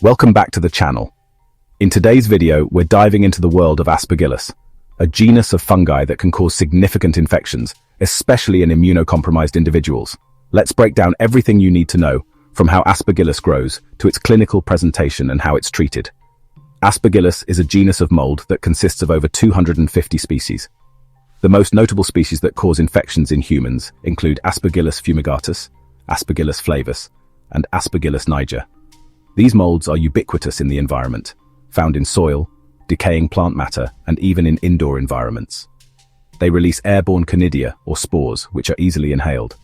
Welcome back to the channel. In today's video, we're diving into the world of Aspergillus, a genus of fungi that can cause significant infections, especially in immunocompromised individuals. Let's break down everything you need to know, from how Aspergillus grows to its clinical presentation and how it's treated. Aspergillus is a genus of mold that consists of over 250 species. The most notable species that cause infections in humans include Aspergillus fumigatus, Aspergillus flavus, and Aspergillus niger. These molds are ubiquitous in the environment, found in soil, decaying plant matter, and even in indoor environments. They release airborne conidia, or spores, which are easily inhaled.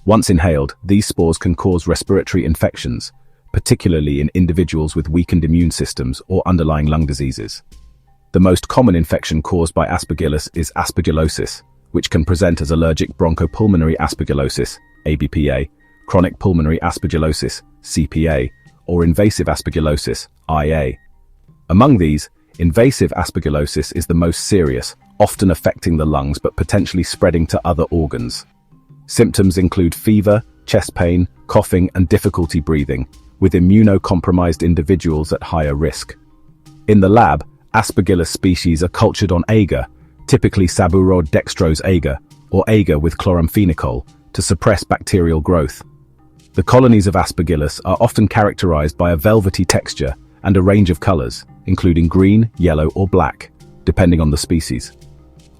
Once inhaled, these spores can cause respiratory infections, particularly in individuals with weakened immune systems or underlying lung diseases. The most common infection caused by Aspergillus is aspergillosis, which can present as allergic bronchopulmonary aspergillosis, ABPA, chronic pulmonary aspergillosis, CPA, or invasive aspergillosis, IA. Among these, invasive aspergillosis is the most serious, often affecting the lungs but potentially spreading to other organs. Symptoms include fever, chest pain, coughing, and difficulty breathing, with immunocompromised individuals at higher risk. In the lab, Aspergillus species are cultured on agar, typically Saburod dextrose agar, or agar with chloramphenicol, to suppress bacterial growth. The colonies of Aspergillus are often characterized by a velvety texture and a range of colors, including green, yellow, or black, depending on the species.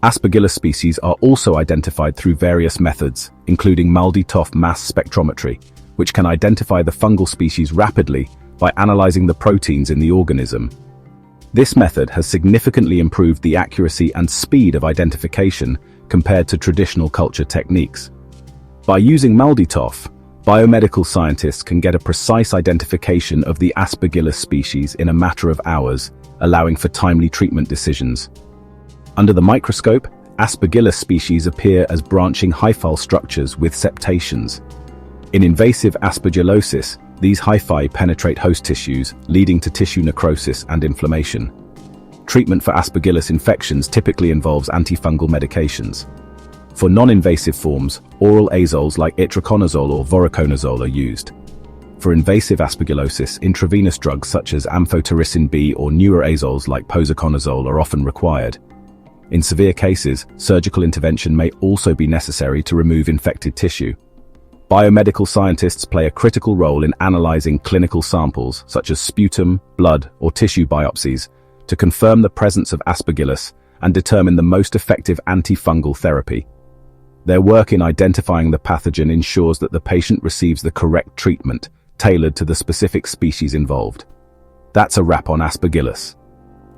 Aspergillus species are also identified through various methods, including MALDI-TOF mass spectrometry, which can identify the fungal species rapidly by analyzing the proteins in the organism. This method has significantly improved the accuracy and speed of identification compared to traditional culture techniques. By using MALDI-TOF, biomedical scientists can get a precise identification of the Aspergillus species in a matter of hours, allowing for timely treatment decisions. Under the microscope, Aspergillus species appear as branching hyphal structures with septations. In invasive aspergillosis, these hyphae penetrate host tissues, leading to tissue necrosis and inflammation. Treatment for Aspergillus infections typically involves antifungal medications. For non-invasive forms, oral azoles like itraconazole or voriconazole are used. For invasive aspergillosis, intravenous drugs such as amphotericin B or newer azoles like posaconazole are often required. In severe cases, surgical intervention may also be necessary to remove infected tissue. Biomedical scientists play a critical role in analyzing clinical samples such as sputum, blood, or tissue biopsies to confirm the presence of Aspergillus and determine the most effective antifungal therapy. Their work in identifying the pathogen ensures that the patient receives the correct treatment tailored to the specific species involved. That's a wrap on Aspergillus.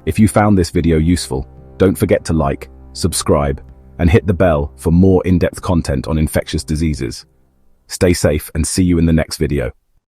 If you found this video useful, don't forget to like, subscribe, and hit the bell for more in-depth content on infectious diseases. Stay safe and see you in the next video.